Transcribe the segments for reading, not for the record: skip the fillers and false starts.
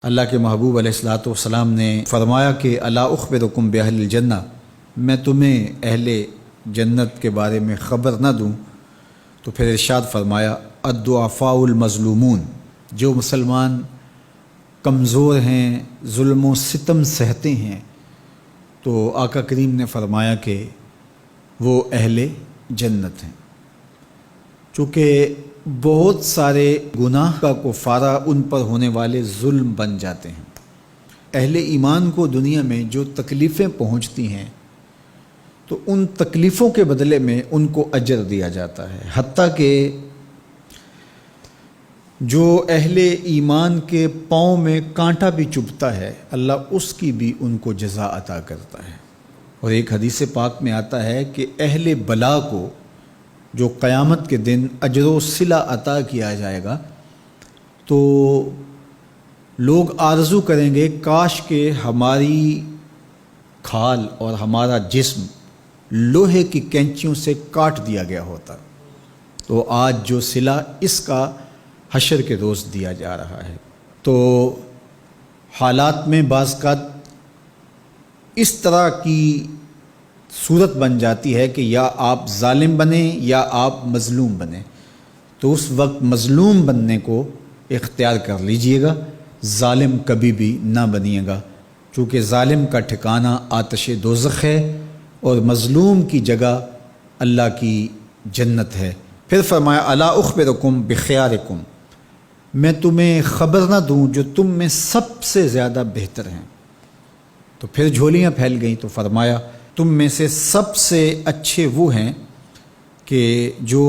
اللہ کے محبوب علیہ الصلاۃ والسلام نے فرمایا کہ الا اخبرکم باہل الجنہ، میں تمہیں اہل جنت کے بارے میں خبر نہ دوں؟ تو پھر ارشاد فرمایا الضعفاء المظلومون، جو مسلمان کمزور ہیں، ظلم و ستم سہتے ہیں، تو آقا کریم نے فرمایا کہ وہ اہل جنت ہیں۔ چونکہ بہت سارے گناہ کا کفارہ ان پر ہونے والے ظلم بن جاتے ہیں۔ اہل ایمان کو دنیا میں جو تکلیفیں پہنچتی ہیں تو ان تکلیفوں کے بدلے میں ان کو اجر دیا جاتا ہے، حتیٰ کہ جو اہل ایمان کے پاؤں میں کانٹا بھی چبھتا ہے اللہ اس کی بھی ان کو جزا عطا کرتا ہے۔ اور ایک حدیث پاک میں آتا ہے کہ اہل بلا کو جو قیامت کے دن اجر و صلہ عطا کیا جائے گا تو لوگ آرزو کریں گے کاش کہ ہماری کھال اور ہمارا جسم لوہے کی کینچیوں سے کاٹ دیا گیا ہوتا، تو آج جو صلہ اس کا حشر کے روز دیا جا رہا ہے۔ تو حالات میں بعض اوقات اس طرح کی صورت بن جاتی ہے کہ یا آپ ظالم بنیں یا آپ مظلوم بنیں، تو اس وقت مظلوم بننے کو اختیار کر لیجئے گا، ظالم کبھی بھی نہ بنیے گا، چونکہ ظالم کا ٹھکانہ آتش دوزخ ہے اور مظلوم کی جگہ اللہ کی جنت ہے۔ پھر فرمایا الا اخبرکم بخیارکم، میں تمہیں خبر نہ دوں جو تم میں سب سے زیادہ بہتر ہیں؟ تو پھر جھولیاں پھیل گئیں، تو فرمایا تم میں سے سب سے اچھے وہ ہیں کہ جو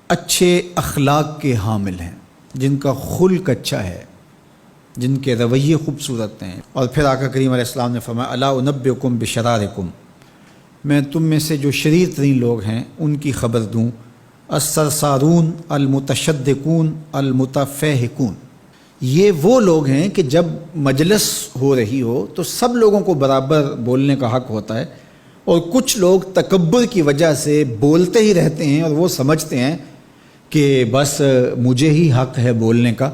اچھے اخلاق کے حامل ہیں، جن کا خلق اچھا ہے، جن کے رویے خوبصورت ہیں۔ اور پھر آقا کریم علیہ السلام نے فرمایا الا انبئکم بشرارکم، میں تم میں سے جو شریر ترین لوگ ہیں ان کی خبر دوں، السرسارون المتشدقون المتفہقون، یہ وہ لوگ ہیں کہ جب مجلس ہو رہی ہو تو سب لوگوں کو برابر بولنے کا حق ہوتا ہے، اور کچھ لوگ تکبر کی وجہ سے بولتے ہی رہتے ہیں اور وہ سمجھتے ہیں کہ بس مجھے ہی حق ہے بولنے کا،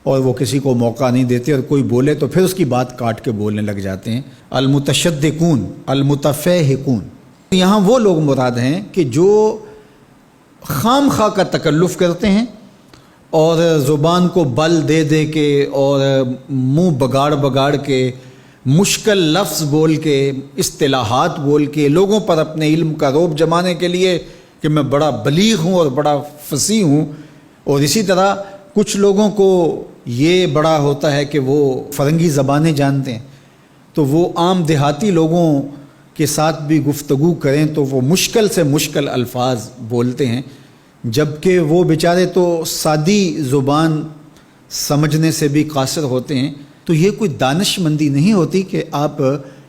اور وہ کسی کو موقع نہیں دیتے، اور کوئی بولے تو پھر اس کی بات کاٹ کے بولنے لگ جاتے ہیں۔ المتشدقون المتفہقون، یہاں وہ لوگ مراد ہیں کہ جو خام خواہ کا تکلف کرتے ہیں اور زبان کو بل دے دے کے اور منہ بگاڑ بگاڑ کے مشکل لفظ بول کے اصطلاحات بول کے لوگوں پر اپنے علم کا رعب جمانے کے لیے کہ میں بڑا بلیغ ہوں اور بڑا فصیح ہوں، اور اسی طرح کچھ لوگوں کو یہ بڑا ہوتا ہے کہ وہ فرنگی زبانیں جانتے ہیں، تو وہ عام دیہاتی لوگوں کے ساتھ بھی گفتگو کریں تو وہ مشکل سے مشکل الفاظ بولتے ہیں، جبکہ وہ بیچارے تو سادی زبان سمجھنے سے بھی قاصر ہوتے ہیں۔ تو یہ کوئی دانش مندی نہیں ہوتی کہ آپ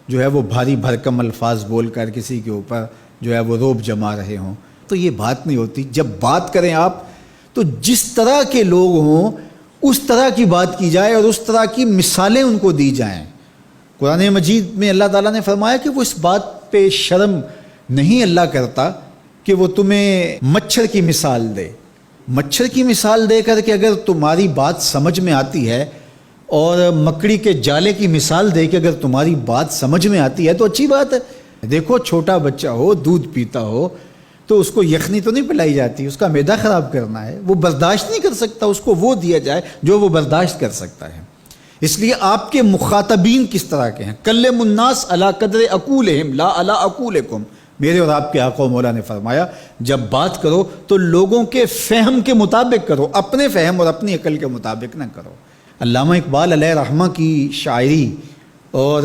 جو ہے وہ بھاری بھرکم الفاظ بول کر کسی کے اوپر جو ہے وہ رعب جما رہے ہوں، تو یہ بات نہیں ہوتی۔ جب بات کریں آپ تو جس طرح کے لوگ ہوں اس طرح کی بات کی جائے اور اس طرح کی مثالیں ان کو دی جائیں۔ قرآن مجید میں اللہ تعالیٰ نے فرمایا کہ وہ اس بات پہ شرم نہیں اللہ کرتا کہ وہ تمہیں مچھر کی مثال دے۔ مچھر کی مثال دے کر کہ اگر تمہاری بات سمجھ میں آتی ہے، اور مکڑی کے جالے کی مثال دے کہ اگر تمہاری بات سمجھ میں آتی ہے تو اچھی بات ہے۔ دیکھو چھوٹا بچہ ہو، دودھ پیتا ہو تو اس کو یخنی تو نہیں پلائی جاتی، اس کا معدہ خراب کرنا ہے، وہ برداشت نہیں کر سکتا، اس کو وہ دیا جائے جو وہ برداشت کر سکتا ہے۔ اس لیے آپ کے مخاطبین کس طرح کے ہیں؟ کلم الناس علی قدر عقولہم لا علی عقولکم، میرے اور آپ کے آقا و مولا نے فرمایا جب بات کرو تو لوگوں کے فہم کے مطابق کرو، اپنے فہم اور اپنی عقل کے مطابق نہ کرو۔ علامہ اقبال علیہ رحمہ کی شاعری اور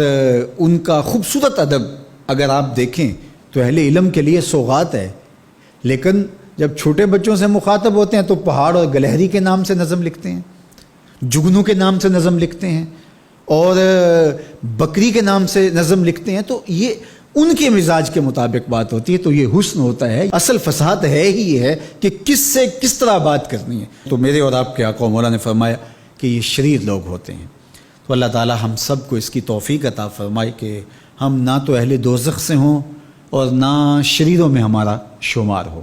ان کا خوبصورت ادب اگر آپ دیکھیں تو اہل علم کے لیے سوغات ہے، لیکن جب چھوٹے بچوں سے مخاطب ہوتے ہیں تو پہاڑ اور گلہری کے نام سے نظم لکھتے ہیں، جگنو کے نام سے نظم لکھتے ہیں، اور بکری کے نام سے نظم لکھتے ہیں، تو یہ ان کے مزاج کے مطابق بات ہوتی ہے۔ تو یہ حسن ہوتا ہے، اصل فصاحت ہے ہی یہ ہے کہ کس سے کس طرح بات کرنی ہے۔ تو میرے اور آپ کے آقا و مولا نے فرمایا کہ یہ شریر لوگ ہوتے ہیں۔ تو اللہ تعالی ہم سب کو اس کی توفیق عطا فرمائے کہ ہم نہ تو اہل دوزخ سے ہوں اور نہ شریروں میں ہمارا شمار ہو۔